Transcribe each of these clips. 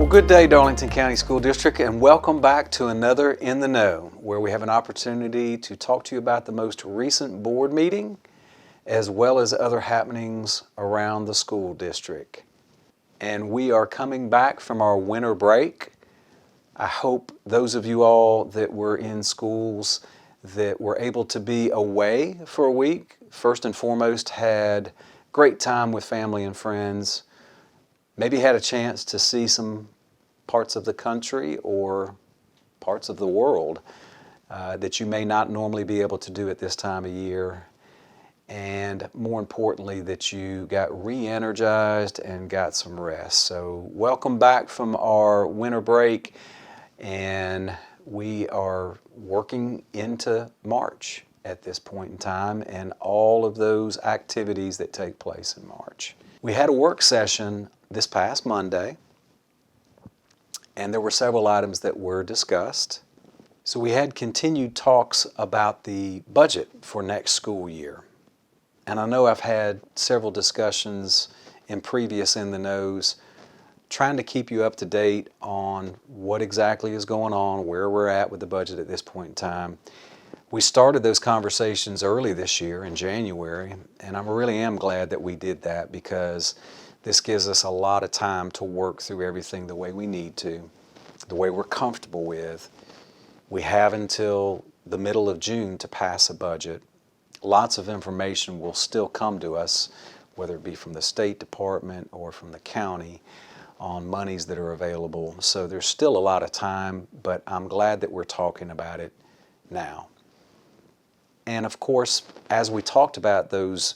Good day, Darlington County School District, and welcome back to another In the Know, where we have an opportunity to talk to you about the most recent board meeting, as well as other happenings around the school district. And we are coming back from our winter break. I hope those of you all that were in schools that were able to be away for a week, first and foremost, had great time with family and friends, maybe had a chance to see some parts of the country or parts of the world that you may not normally be able to do at this time of year. And more importantly, that you got re-energized and got some rest. So welcome back from our winter break, and we are working into March at this point in time and all of those activities that take place in March. We had a work session this past Monday, and there were several items that were discussed. So we had continued talks about the budget for next school year. And I know I've had several discussions in previous In the Knows trying to keep you up to date on what exactly is going on, where we're at with the budget at this point in time. We started those conversations early this year in January, and I really am glad that we did that, because this gives us a lot of time to work through everything the way we need to, the way we're comfortable with. We have until the middle of June to pass a budget. Lots of information will still come to us, whether it be from the State Department or from the county, on monies that are available. So there's still a lot of time, but I'm glad that we're talking about it now. And of course, as we talked about those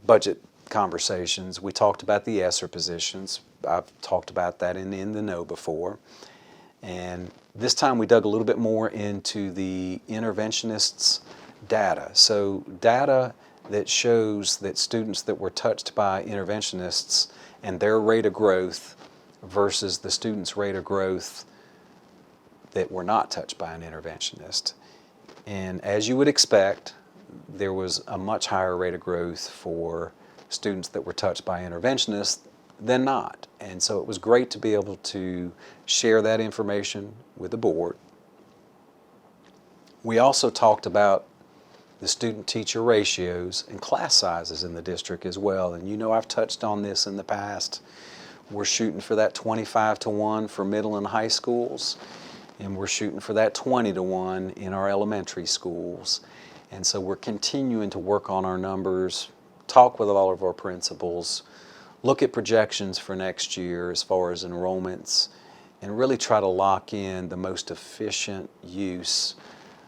budget conversations, we talked about the ESSER positions. I've talked about that in the know before. And this time we dug a little bit more into the interventionists' data. So data that shows that students that were touched by interventionists and their rate of growth versus the students' rate of growth that were not touched by an interventionist. And as you would expect, there was a much higher rate of growth for students that were touched by interventionists than not. And so it was great to be able to share that information with the board. We also talked about the student-teacher ratios and class sizes in the district as well. And you know I've touched on this in the past. We're shooting for that 25-to-1 for middle and high schools, and we're shooting for that 20-to-1 in our elementary schools. And so we're continuing to work on our numbers, talk with all of our principals, look at projections for next year as far as enrollments, and really try to lock in the most efficient use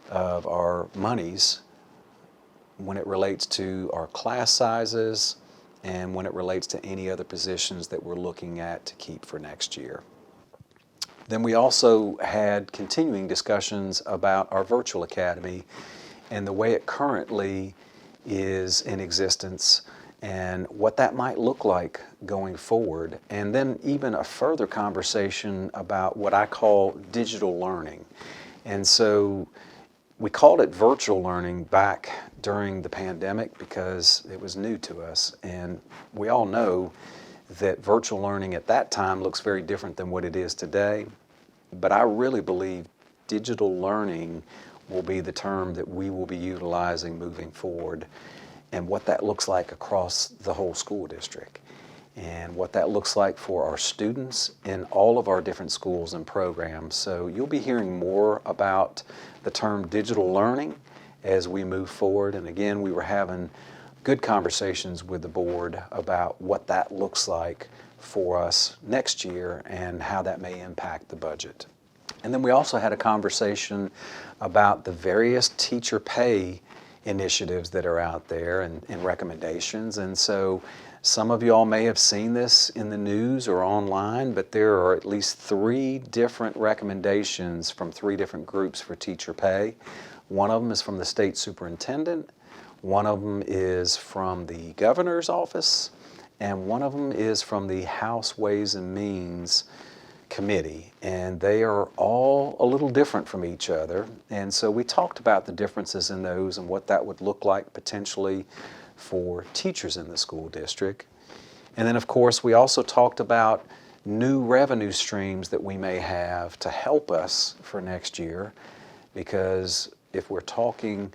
of our monies when it relates to our class sizes and when it relates to any other positions that we're looking at to keep for next year. Then we also had continuing discussions about our virtual academy and the way it currently is in existence and what that might look like going forward. And then even a further conversation about what I call digital learning. And so we called it virtual learning back during the pandemic because it was new to us. And we all know that virtual learning at that time looks very different than what it is today. But I really believe digital learning will be the term that we will be utilizing moving forward, and what that looks like across the whole school district, and what that looks like for our students in all of our different schools and programs. So you'll be hearing more about the term digital learning as we move forward. And again, we were having good conversations with the board about what that looks like for us next year and how that may impact the budget. And then we also had a conversation about the various teacher pay initiatives that are out there and recommendations. And so some of you all may have seen this in the news or online, but there are at least 3 different recommendations from 3 different groups for teacher pay. One of them is from the state superintendent, one of them is from the governor's office, and one of them is from the House Ways and Means Committee. And they are all a little different from each other. And so we talked about the differences in those and what that would look like potentially for teachers in the school district. And then of course we also talked about new revenue streams that we may have to help us for next year, because if we're talking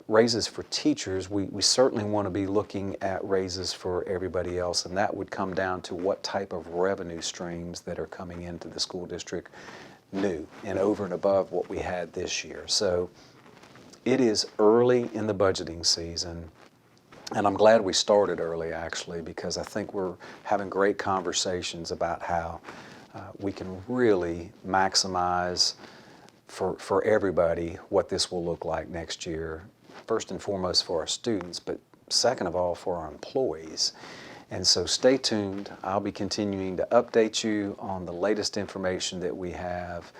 raises for teachers, we certainly want to be looking at raises for everybody else, and that would come down to what type of revenue streams that are coming into the school district new and over and above what we had this year. So it is early in the budgeting season, and I'm glad we started early actually, because I think we're having great conversations about how we can really maximize for everybody what this will look like next year, first and foremost for our students, but second of all for our employees. And so stay tuned. I'll be continuing to update you on the latest information that we have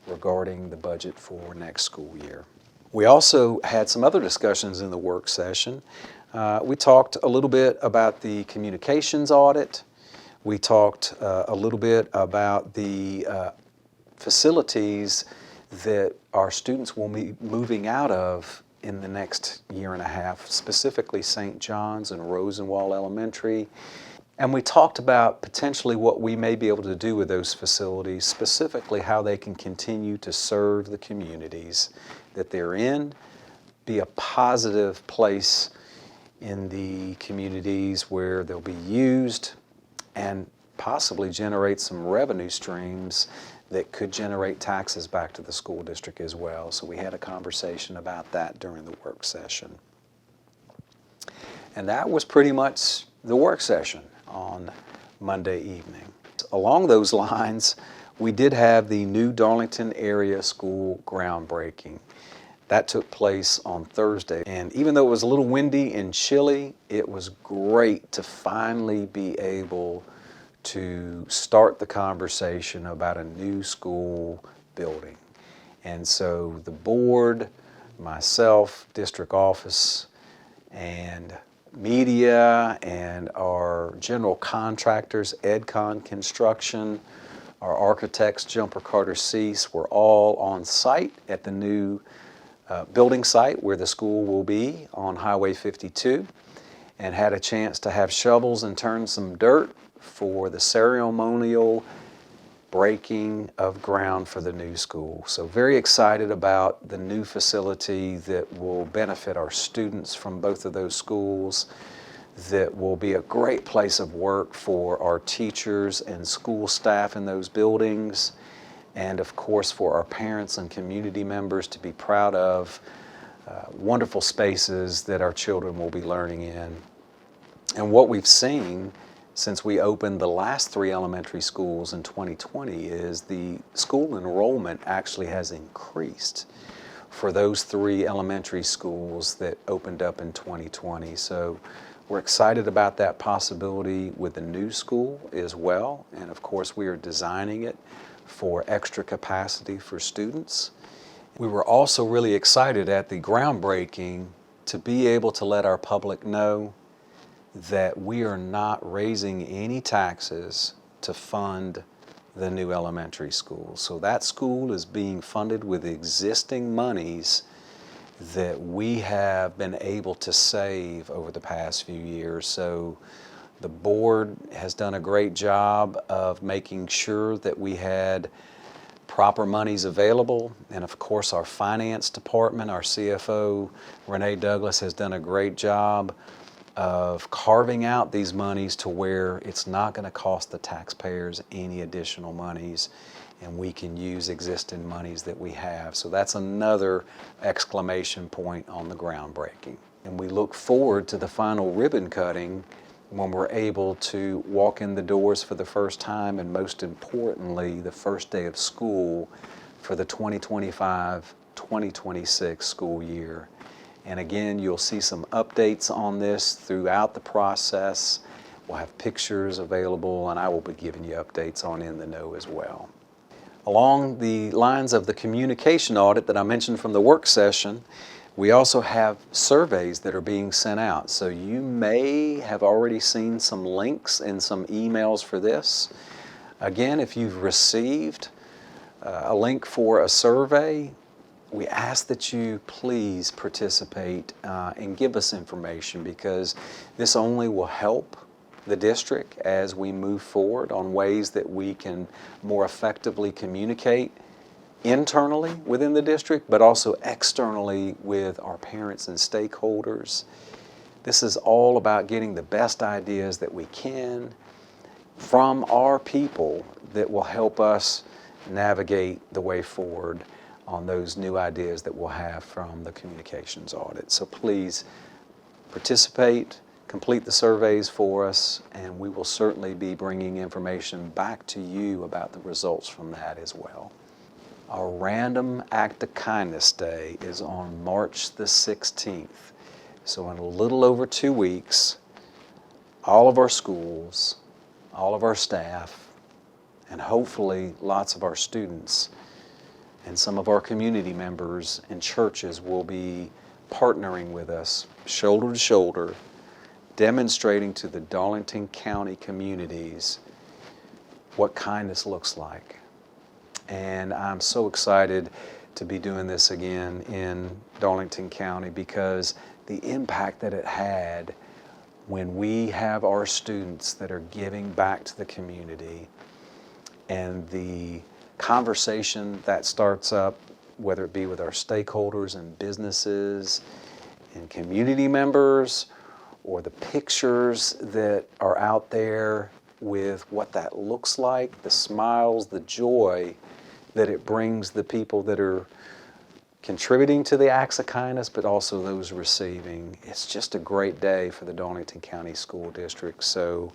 regarding the budget for next school year. We also had some other discussions in the work session. We talked a little bit about the communications audit. We talked a little bit about the facilities that our students will be moving out of in the next year and a half, specifically St. John's and Rosenwall Elementary. And we talked about potentially what we may be able to do with those facilities, specifically how they can continue to serve the communities that they're in, be a positive place in the communities where they'll be used, and possibly generate some revenue streams that could generate taxes back to the school district as well. So we had a conversation about that during the work session. And that was pretty much the work session on Monday evening. Along those lines, we did have the new Darlington area school groundbreaking. That took place on Thursday, and even though it was a little windy and chilly, it was great to finally be able to start the conversation about a new school building. And so the board, myself, district office, and media, and our general contractors, EdCon Construction, our architects, Jumper Carter Cease, were all on site at the new building site where the school will be on Highway 52, and had a chance to have shovels and turn some dirt for the ceremonial breaking of ground for the new school. So very excited about the new facility that will benefit our students from both of those schools, that will be a great place of work for our teachers and school staff in those buildings, and of course for our parents and community members to be proud of. Wonderful spaces that our children will be learning in. And what we've seen since we opened the last 3 elementary schools in 2020 is the school enrollment actually has increased for those 3 elementary schools that opened up in 2020. So we're excited about that possibility with the new school as well. And of course we are designing it for extra capacity for students. We were also really excited at the groundbreaking to be able to let our public know that we are not raising any taxes to fund the new elementary school. So that school is being funded with existing monies that we have been able to save over the past few years. So the board has done a great job of making sure that we had proper monies available, and of course our finance department, our CFO, Renee Douglas, has done a great job of carving out these monies to where it's not going to cost the taxpayers any additional monies, and we can use existing monies that we have. So that's another exclamation point on the groundbreaking. And we look forward to the final ribbon cutting when we're able to walk in the doors for the first time, and most importantly, the first day of school for the 2025-2026 school year. And again, you'll see some updates on this throughout the process. We'll have pictures available, and I will be giving you updates on In the Know as well. Along the lines of the communication audit that I mentioned from the work session, we also have surveys that are being sent out. So you may have already seen some links and some emails for this. Again, if you've received a link for a survey, we ask that you please participate and give us information, because this only will help the district as we move forward on ways that we can more effectively communicate internally within the district, but also externally with our parents and stakeholders. This is all about getting the best ideas that we can from our people that will help us navigate the way forward on those new ideas that we'll have from the communications audit. So please participate, complete the surveys for us, and we will certainly be bringing information back to you about the results from that as well. Our Random Act of Kindness Day is on March the 16th. So in a little over 2 weeks, all of our schools, all of our staff, and hopefully lots of our students and some of our community members and churches will be partnering with us shoulder to shoulder, demonstrating to the Darlington County communities what kindness looks like. And I'm so excited to be doing this again in Darlington County because the impact that it had when we have our students that are giving back to the community and the conversation that starts up, whether it be with our stakeholders and businesses and community members, or the pictures that are out there with what that looks like, the smiles, the joy that it brings the people that are contributing to the acts of kindness, but also those receiving. It's just a great day for the Darlington County School District. So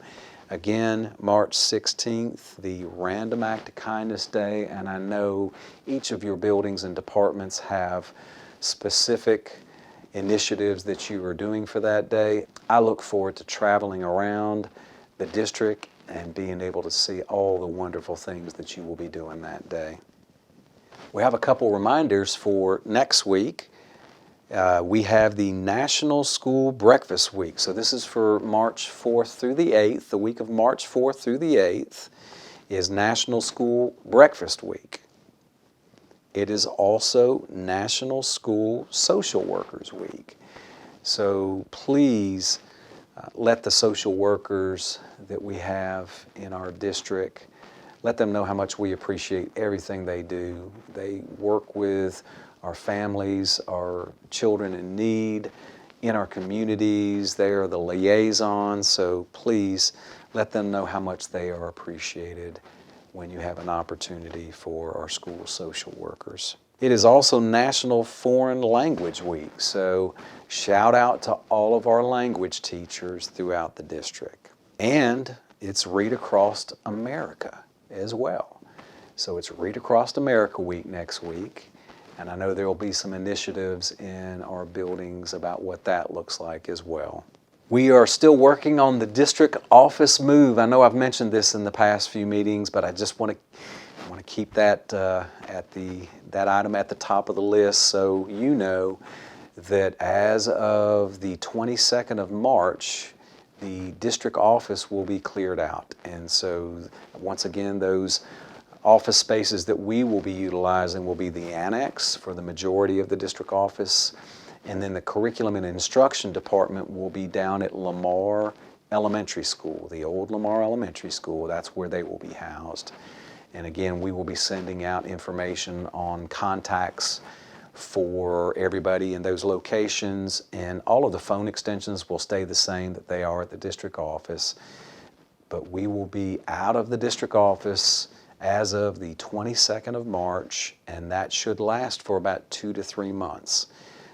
again, March 16th, the Random Act of Kindness Day, and I know each of your buildings and departments have specific initiatives that you are doing for that day. I look forward to traveling around the district and being able to see all the wonderful things that you will be doing that day. We have a couple reminders for next week. We have the National School Breakfast Week. So this is for March 4th through the 8th. The week of March 4th through the 8th is National School Breakfast Week. It is also National School Social Workers Week. So please let the social workers that we have in our district, let them know how much we appreciate everything they do. They work with our families, our children in need, in our communities. They are the liaisons, so please let them know how much they are appreciated when you have an opportunity for our school social workers. It is also National Foreign Language Week, so shout out to all of our language teachers throughout the district. And it's Read Across America as well. So it's Read Across America Week next week, and I know there will be some initiatives in our buildings about what that looks like as well. We are still working on the district office move. I know I've mentioned this in the past few meetings, but I just want to keep that that item at the top of the list so you know that as of the 22nd of March, the district office will be cleared out. And so once again, those office spaces that we will be utilizing will be the annex for the majority of the district office, and then the curriculum and instruction department will be down at Lamar Elementary School, the old Lamar Elementary School. That's where they will be housed. And again, we will be sending out information on contacts for everybody in those locations, and all of the phone extensions will stay the same that they are at the district office. But we will be out of the district office as of the 22nd of March, and that should last for about 2 to 3 months.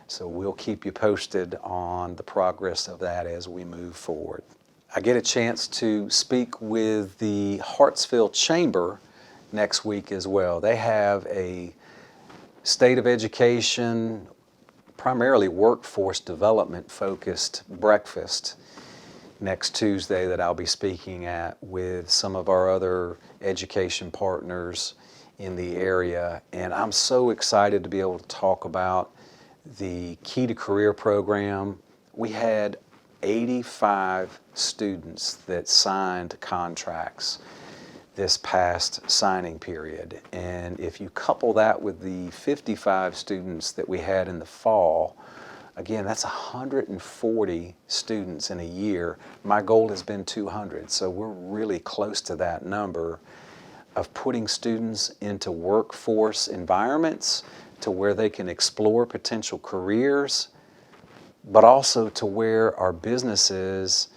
So we'll keep you posted on the progress of that as we move forward. I get a chance to speak with the Hartsville Chamber next week as well. They have a State of Education, primarily workforce development focused breakfast next Tuesday that I'll be speaking at with some of our other education partners in the area. And I'm so excited to be able to talk about the Key to Career program. We had 85 students that signed contracts this past signing period. And if you couple that with the 55 students that we had in the fall, Again, that's 140 students in a year. My goal has been 200, so we're really close to that number of putting students into workforce environments to where they can explore potential careers, but also to where our businesses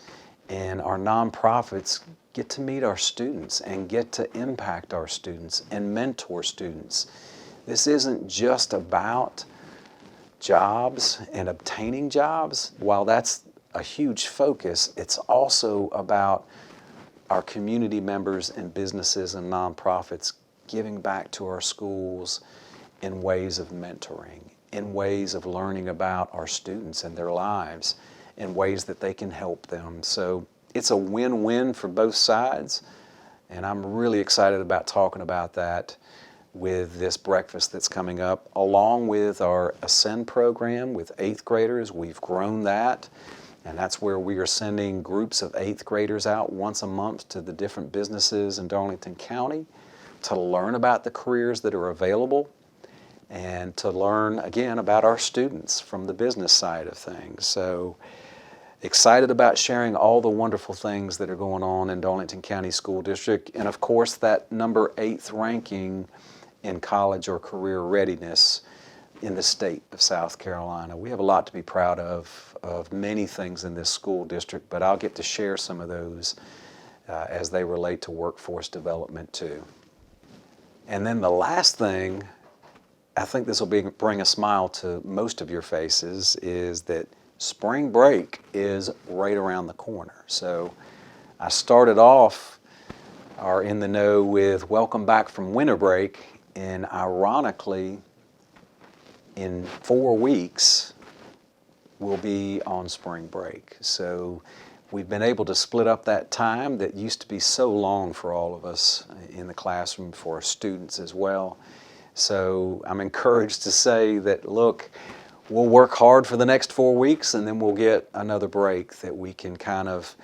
and our nonprofits get to meet our students and get to impact our students and mentor students. This isn't just about jobs and obtaining jobs. While that's a huge focus, it's also about our community members and businesses and nonprofits giving back to our schools in ways of mentoring, in ways of learning about our students and their lives, in ways that they can help them. So it's a win-win for both sides, and I'm really excited about talking about that with this breakfast that's coming up, along with our Ascend program with 8th graders. We've grown that, and that's where we are sending groups of 8th graders out once a month to the different businesses in Darlington County to learn about the careers that are available and to learn, again, about our students from the business side of things. So excited about sharing all the wonderful things that are going on in Darlington County School District, and of course that number 8th ranking in college or career readiness in the state of South Carolina. We have a lot to be proud of many things in this school district, but I'll get to share some of those as they relate to workforce development too. And then the last thing, I think this will bring a smile to most of your faces, is that spring break is right around the corner. So I started off our In the Know with welcome back from winter break, and ironically, in 4 weeks, we'll be on spring break. So we've been able to split up that time that used to be so long for all of us in the classroom, for our students as well. So I'm encouraged to say that, look, we'll work hard for the next 4 weeks, and then we'll get another break that we can kind of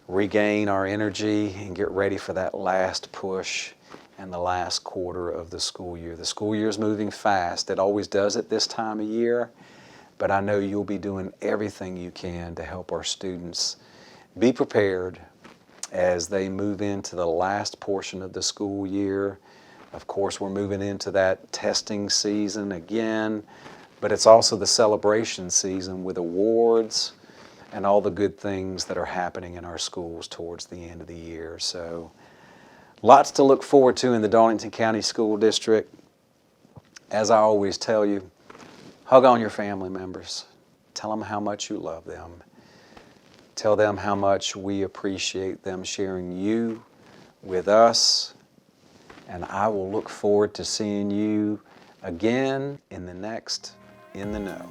regain our energy and get ready for that last push and the last quarter of the school year. The school year is moving fast. It always does at this time of year, but I know you'll be doing everything you can to help our students be prepared as they move into the last portion of the school year. Of course, we're moving into that testing season again, but it's also the celebration season with awards and all the good things that are happening in our schools towards the end of the year. So lots to look forward to in the Darlington County School District. As I always tell you, hug on your family members. Tell them how much you love them. Tell them how much we appreciate them sharing you with us. And I will look forward to seeing you again in the next In the Know.